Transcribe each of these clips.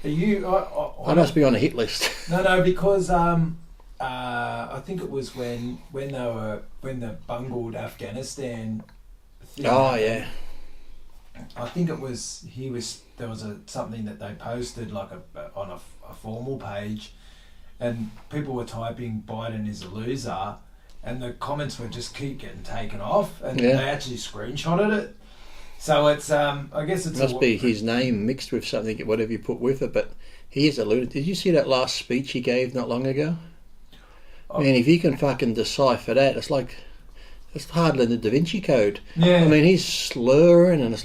Are you? I must be on a hit list. No, because I think it was when they bungled Afghanistan thing. Oh yeah. I think it was there was something that they posted like on a formal page, and people were typing Biden is a loser, and the comments would just keep getting taken off, and they actually screenshotted it. So it's I guess it's must be his name mixed with something, whatever you put with it. But he is a lunatic. Did you see that last speech he gave not long ago? I mean, if you can fucking decipher that, it's harder than the Da Vinci Code. Yeah. I mean, he's slurring, and it's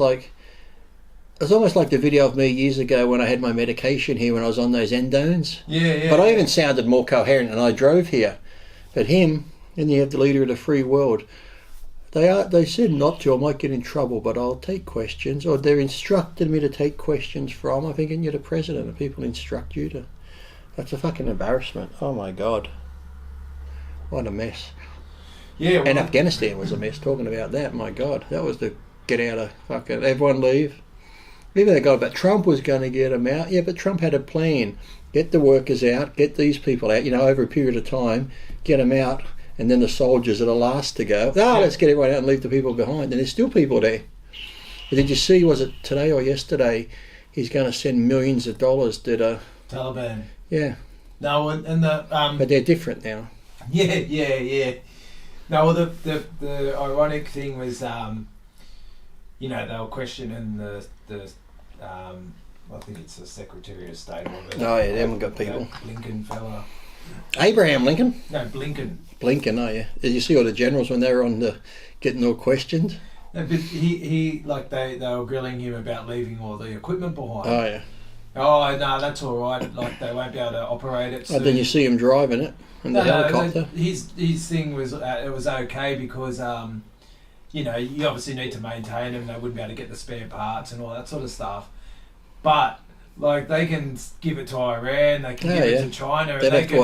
almost like the video of me years ago when I had my medication here when I was on those endones. Yeah. But I even sounded more coherent and I drove here. But him, and you have the leader of the free world. They said not to. I might get in trouble, but I'll take questions. Or they're instructing me to take questions from. I'm thinking you're the president and people instruct you to. That's a fucking embarrassment. Oh my God. What a mess. Yeah. And Afghanistan was a mess. Talking about that, my God. That was the get out of fucking everyone leave. Even they got, but Trump was going to get them out. Yeah, but Trump had a plan. Get the workers out, get these people out, over a period of time, get them out, and then the soldiers are the last to go. Let's get everyone out and leave the people behind. And there's still people there. But did you see, was it today or yesterday, he's going to send millions of dollars to the Taliban. Yeah. No, and the but they're different now. Yeah. No, well, the ironic thing was, they were questioning the I think it's the Secretary of State. Oh yeah, they haven't got people. Blinken fella. Abraham Lincoln? No, Blinken. Blinken, oh yeah. Did you see all the generals when they were on getting all questioned? No, but he they were grilling him about leaving all the equipment behind. Oh yeah. Oh no, that's all right. Like they won't be able to operate it. Oh, then you see him driving it in the helicopter. No, his thing was it was okay because you obviously need to maintain them. They wouldn't be able to get the spare parts and all that sort of stuff. But like they can give it to Iran, they can give it to China, they and can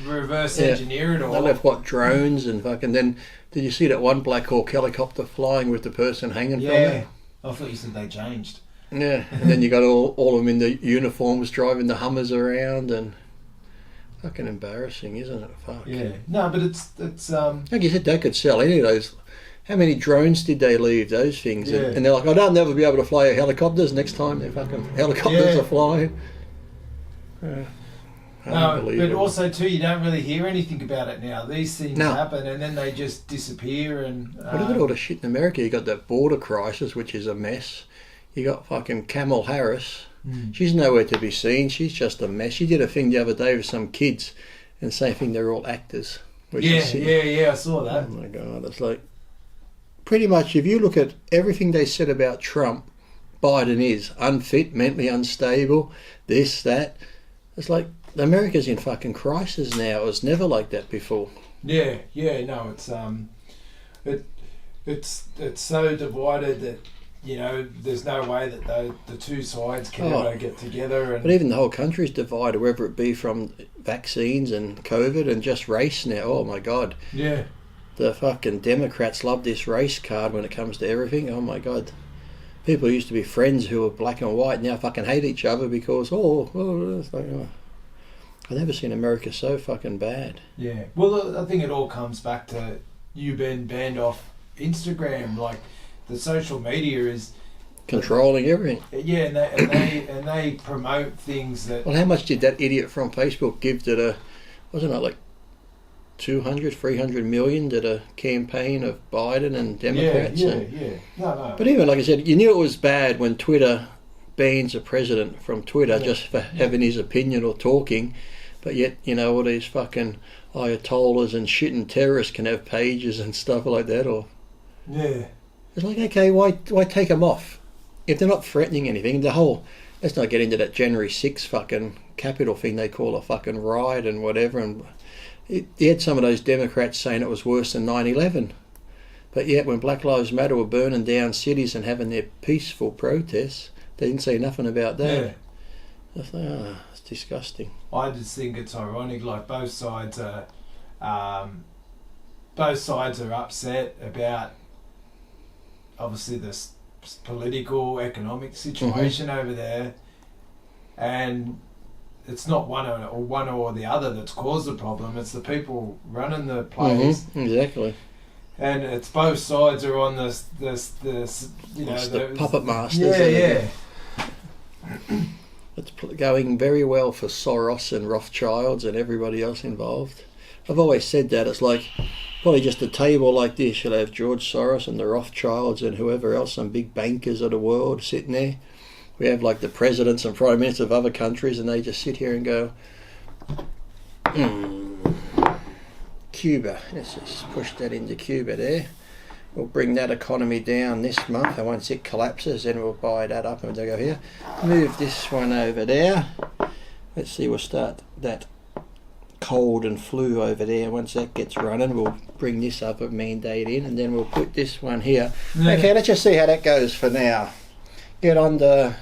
reverse engineer it all. They left drones and fucking. Then did you see that one Black Hawk helicopter flying with the person hanging from it? I thought you said they changed. Yeah, and then you got all of them in the uniforms driving the Hummers around and fucking embarrassing, isn't it? Fuck. Yeah, no, but it's like you said, they could sell any of those. How many drones did they leave, those things? Yeah. And they're like, I'll never be able to fly helicopters next time their fucking helicopters are flying. No, but also too, you don't really hear anything about it now. These things happen and then they just disappear. And But look at all the shit in America. You got that border crisis, which is a mess. You got fucking Kamala Harris. She's nowhere to be seen. She's just a mess. She did a thing the other day with some kids and same thing, they're all actors. Yeah, I saw that. Oh my God, it's like, pretty much if you look at everything they said about Trump, Biden is unfit, mentally unstable, this, that. It's like America's in fucking crisis now. It was never like that before. No, it's so divided that there's no way that the two sides can ever get together. But even the whole country's divided, whether it be from vaccines and COVID and just race now. Oh my God. Yeah. The fucking Democrats love this race card when it comes to everything. Oh my God. People used to be friends who were black and white now fucking hate each other because, it's like, I've never seen America so fucking bad. Yeah. Well, I think it all comes back to you being banned off Instagram. Like, the social media is controlling everything. Yeah, and they promote things that. Well, how much did that idiot from Facebook give to wasn't it like 200, 300 million to the campaign of Biden and Democrats? Yeah. No. But even like I said, you knew it was bad when Twitter bans a president from Twitter just for having his opinion or talking, but yet all these fucking ayatollahs and shit and terrorists can have pages and stuff like that. Or it's like, okay, why take them off if they're not threatening anything? Let's not get into that January 6th fucking Capitol thing they call a fucking riot and whatever. And you had some of those Democrats saying it was worse than 9/11, but yet when Black Lives Matter were burning down cities and having their peaceful protests, they didn't say nothing about that. I thought, it's disgusting. I just think it's ironic. Like both sides are upset about obviously this political, economic situation over there, and it's not one or the other that's caused the problem. It's the people running the place. Exactly. And it's both sides are on this you know, it's the puppet masters. Yeah. It's going very well for Soros and Rothschilds and everybody else involved. I've always said that. It's like probably just a table like this. You'll have George Soros and the Rothschilds and whoever else, some big bankers of the world sitting there. We have like the presidents and prime ministers of other countries, and they just sit here and go, Cuba. Let's just push that into Cuba there. We'll bring that economy down this month, and once it collapses, then we'll buy that up and they'll go here. Move this one over there. Let's see, we'll start that cold and flu over there. Once that gets running, we'll bring this other mandate in, and then we'll put this one here. Yeah. Okay, let's just see how that goes for now. Get on the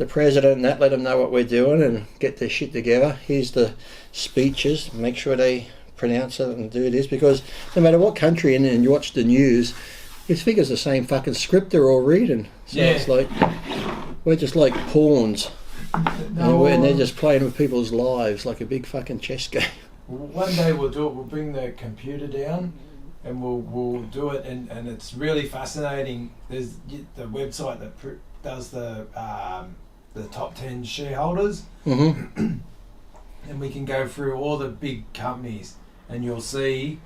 president and that, let them know what we're doing and get their shit together. Here's the speeches. Make sure they pronounce it and do this, because no matter what country in and you watch the news, it's figures the same fucking script they're all reading. So it's like we're just like pawns, and they're just playing with people's lives like a big fucking chess game. One day we'll do it. We'll bring the computer down and we'll do it, and it's really fascinating. There's the website that does the top 10 shareholders, and we can go through all the big companies. And you'll see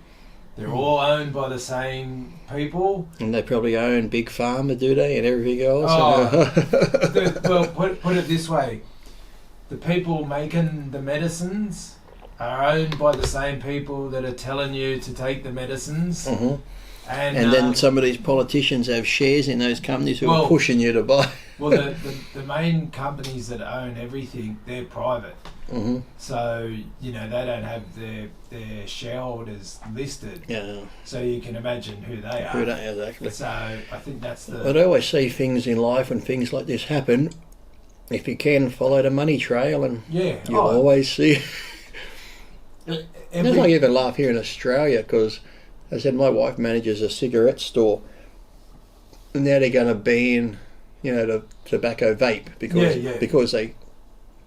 they're all owned by the same people. And they probably own Big Pharma, do they, and everything else? Well, put it this way. The people making the medicines are owned by the same people that are telling you to take the medicines. And then some of these politicians have shares in those companies who are pushing you to buy. Well, the main companies that own everything, they're private. So, you know, they don't have their shareholders listed. Yeah. So you can imagine who they are. Exactly. So I think that's the... But I always see things in life when things like this happen, if you can follow the money trail, and you'll always see... That's why I even laugh here in Australia, because I said my wife manages a cigarette store, and now they're going to ban, you know, the tobacco vape because they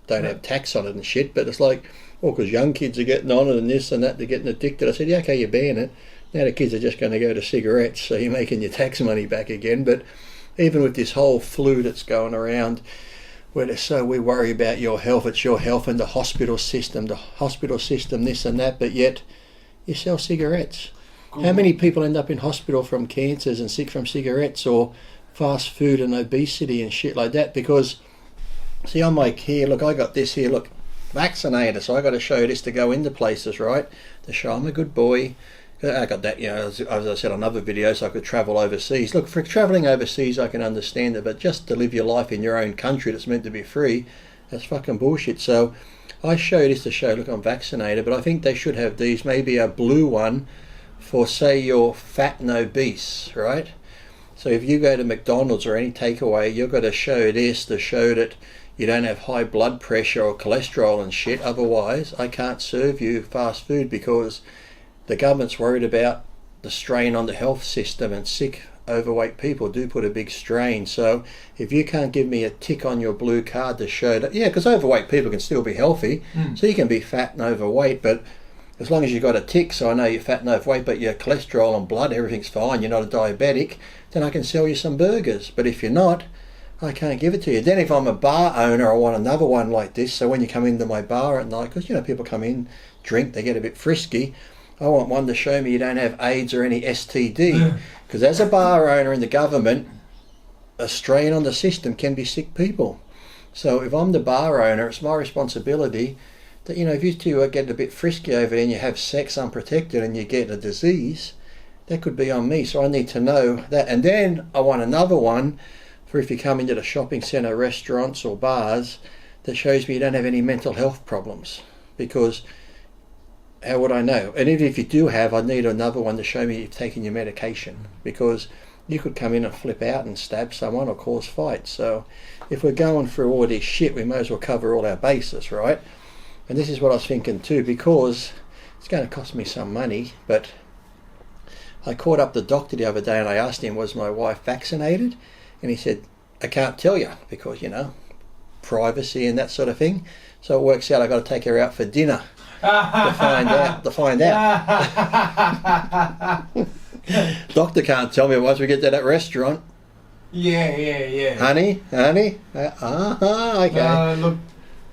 don't have tax on it and shit. But it's like, well, because young kids are getting on it and this and that, they're getting addicted. I said, yeah, okay, you ban it. Now the kids are just going to go to cigarettes, so you're making your tax money back again. But even with this whole flu that's going around, where we worry about your health, it's your health and the hospital system, this and that, but yet you sell cigarettes. How many people end up in hospital from cancers and sick from cigarettes or fast food and obesity and shit like that? Because, see, I'm like, here, look, I got this here, look, vaccinated, so I got to show this to go into places, right? To show I'm a good boy. I got that, you know, as I said on other videos, I could travel overseas. Look, for travelling overseas, I can understand it, but just to live your life in your own country that's meant to be free, that's fucking bullshit. So I show this to show, look, I'm vaccinated, but I think they should have these, maybe a blue one for, say, you're fat and obese, right? So if you go to McDonald's or any takeaway, you've got to show this to show that you don't have high blood pressure or cholesterol and shit. Otherwise, I can't serve you fast food, because the government's worried about the strain on the health system, and sick, overweight people do put a big strain. So if you can't give me a tick on your blue card to show that, yeah, because overweight people can still be healthy, so you can be fat and overweight, but as long as you've got a tick, so I know you're fat and overweight, but your cholesterol and blood, everything's fine, you're not a diabetic, then I can sell you some burgers. But if you're not, I can't give it to you. Then if I'm a bar owner, I want another one like this, so when you come into my bar at night, because, you know, people come in, drink, they get a bit frisky, I want one to show me you don't have AIDS or any STD. Because as a bar owner in the government, a strain on the system can be sick people. So if I'm the bar owner, it's my responsibility that, you know, if you two get a bit frisky over there and you have sex unprotected and you get a disease, that could be on me. So I need to know that. And then I want another one for if you come into the shopping centre, restaurants or bars, that shows me you don't have any mental health problems. Because how would I know? And even if you do have, I'd need another one to show me you've taken your medication, because you could come in and flip out and stab someone or cause fights. So if we're going through all this shit, we may as well cover all our bases, right? And this is what I was thinking too, because it's going to cost me some money, but I called up the doctor the other day and I asked him, was my wife vaccinated? And he said, I can't tell you, because, you know, privacy and that sort of thing. So it works out. I got to take her out for dinner to find out. Doctor can't tell me once we get to that restaurant. Yeah. Honey. Okay. Look,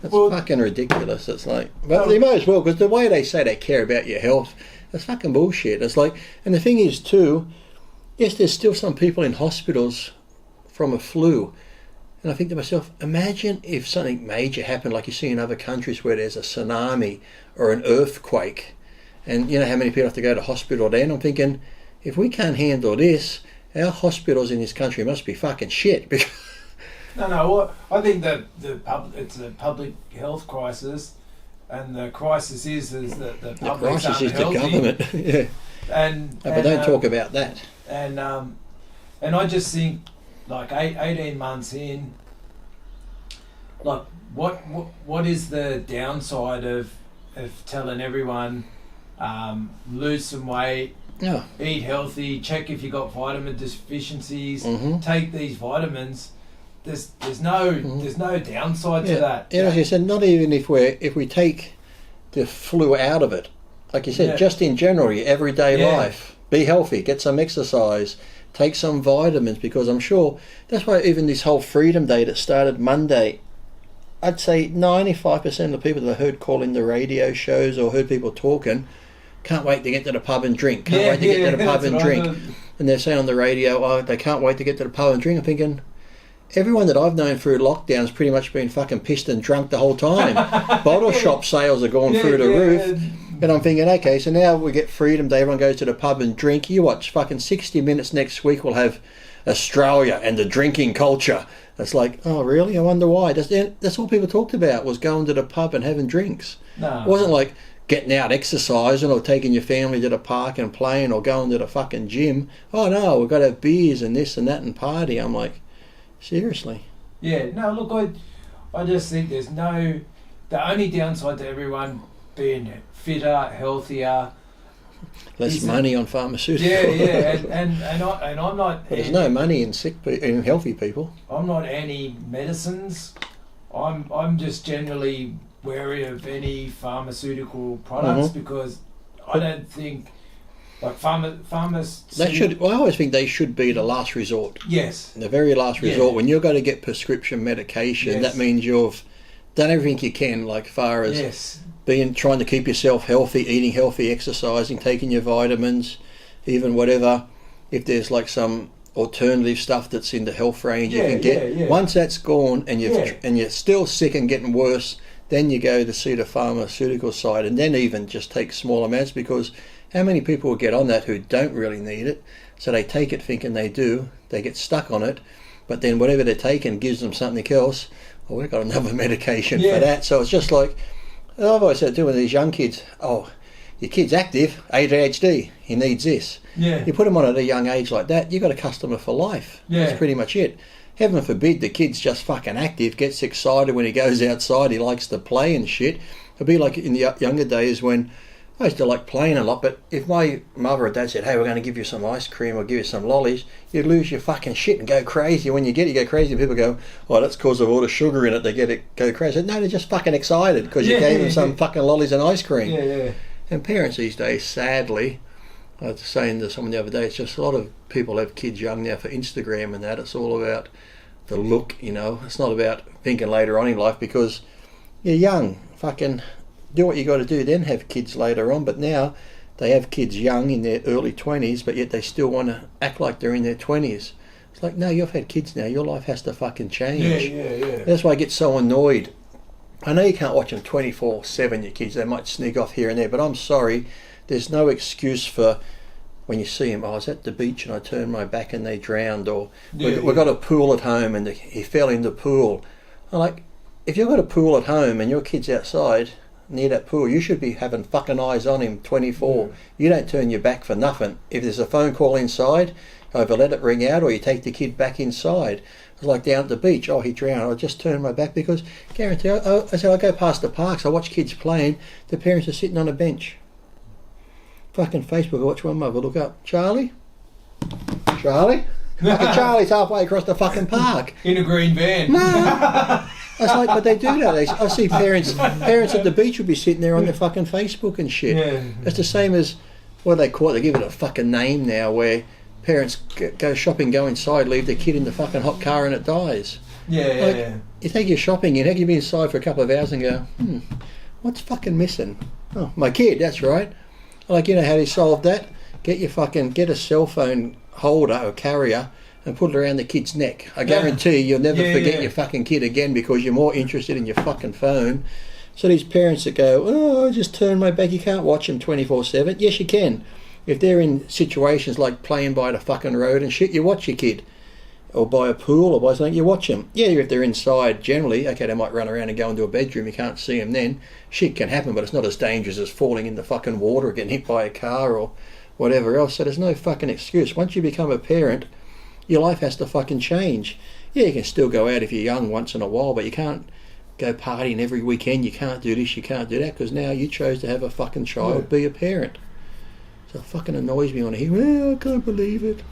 That's fucking ridiculous. It's like, but they might as well, because the way they say they care about your health, that's fucking bullshit. It's like, and the thing is too, yes, there's still some people in hospitals from a flu. And I think to myself, imagine if something major happened like you see in other countries where there's a tsunami or an earthquake. And you know how many people have to go to hospital then? I'm thinking, if we can't handle this, our hospitals in this country must be fucking shit. No. Well, I think that it's a public health crisis, and the crisis is that the public crisis is the government. Yeah. But don't talk about that. And I just think, like 18 months in, like what is the downside of telling everyone lose some weight, eat healthy, check if you got vitamin deficiencies, take these vitamins. There's no downside to that. Yeah, as you said, not even if we take the flu out of it. Like you said, just in general, your everyday life, be healthy, get some exercise, take some vitamins, because I'm sure that's why even this whole Freedom Day that started Monday, I'd say 95% of the people that I heard calling the radio shows or heard people talking can't wait to get to the pub and drink. Can't wait to get to the pub and drink. And they're saying on the radio, they can't wait to get to the pub and drink. I'm thinking, everyone that I've known through lockdown's pretty much been fucking pissed and drunk the whole time. Bottle shop sales are going through the roof. And I'm thinking, okay, so now we get Freedom Day, everyone goes to the pub and drink. You watch, fucking 60 Minutes next week we'll have Australia and the drinking culture. It's like, oh really? I wonder why. That's all people talked about, was going to the pub and having drinks. No. It wasn't like getting out exercising or taking your family to the park and playing or going to the fucking gym. Oh no, we've got to have beers and this and that and party. I'm like, seriously? Yeah, no, look, I just think the only downside to everyone being fitter, healthier, less money on pharmaceuticals. Yeah, and I'm not. But there's no money in healthy people. I'm not anti medicines. I'm just generally wary of any pharmaceutical products because I don't think like pharmacists. I always think they should be the last resort. Yes. The very last resort when you're going to get prescription medication. That means you've done everything you can, like far as trying to keep yourself healthy, eating healthy, exercising, taking your vitamins, even whatever. If there's like some alternative stuff that's in the health range you can get. Once that's gone and you're still sick and getting worse, then you go to see the pharmaceutical side, and then even just take small amounts, because how many people will get on that who don't really need it? So they take it thinking they do, they get stuck on it, but then whatever they're taking gives them something else. Oh, we've got another medication for that. So it's just like, I've always said too with these young kids, oh, your kid's active, ADHD, he needs this. Yeah. You put him on at a young age like that, you've got a customer for life. Yeah. That's pretty much it. Heaven forbid the kid's just fucking active, gets excited when he goes outside, he likes to play and shit. It'd be like in the younger days when I used to like playing a lot, but if my mother or dad said, hey, we're going to give you some ice cream or give you some lollies, you'd lose your fucking shit and go crazy. When you go crazy, people go, oh, that's because of all the sugar in it, they go crazy. No, they're just fucking excited because you gave them some fucking lollies and ice cream. Yeah. And parents these days, sadly, I was saying to someone the other day, it's just a lot of people have kids young now for Instagram and that. It's all about the look, It's not about thinking later on in life, because you're young. Fucking do what you got to do, then have kids later on. But now they have kids young in their early 20s, but yet they still want to act like they're in their 20s. It's like, no, you've had kids now. Your life has to fucking change. Yeah. That's why I get so annoyed. I know you can't watch them 24/7, your kids. They might sneak off here and there, but I'm sorry. There's no excuse for when you see him, I was at the beach and I turned my back and they drowned, or we've got a pool at home and he fell in the pool. I'm like, if you've got a pool at home and your kid's outside near that pool, you should be having fucking eyes on him 24. You don't turn your back for nothing. If there's a phone call inside, either let it ring out or you take the kid back inside. It was like down at the beach, oh, he drowned. I just turned my back because, guarantee, I said, I go past the parks, I watch kids playing, the parents are sitting on a bench. Fucking Facebook, I watch one mother look up, Charlie? Fucking Charlie's halfway across the fucking park. In a green van. No. I was like, but they do that. I see parents at the beach will be sitting there on their fucking Facebook and shit. Yeah. It's the same as, what do they call it? They give it a fucking name now, where parents go shopping, go inside, leave their kid in the fucking hot car and it dies. Yeah. You take your shopping in, how can you be inside for a couple of hours and go, what's fucking missing? Oh, my kid, that's right. Like, you know how they solve that? Get a cell phone holder or carrier and put it around the kid's neck. I guarantee you'll never forget your fucking kid again because you're more interested in your fucking phone. So these parents that go, oh, I just turn my back, you can't watch them 24/7. Yes, you can. If they're in situations like playing by the fucking road and shit, you watch your kid. Or by a pool or by something, you watch them. Yeah, if they're inside, generally, okay, they might run around and go into a bedroom, you can't see them then. Shit can happen, but it's not as dangerous as falling in the fucking water or getting hit by a car or whatever else. So there's no fucking excuse. Once you become a parent, your life has to fucking change. Yeah, you can still go out if you're young once in a while, but you can't go partying every weekend. You can't do this, you can't do that, because now you chose to have a fucking child, be a parent. So it fucking annoys me when I hear, well, I can't believe it.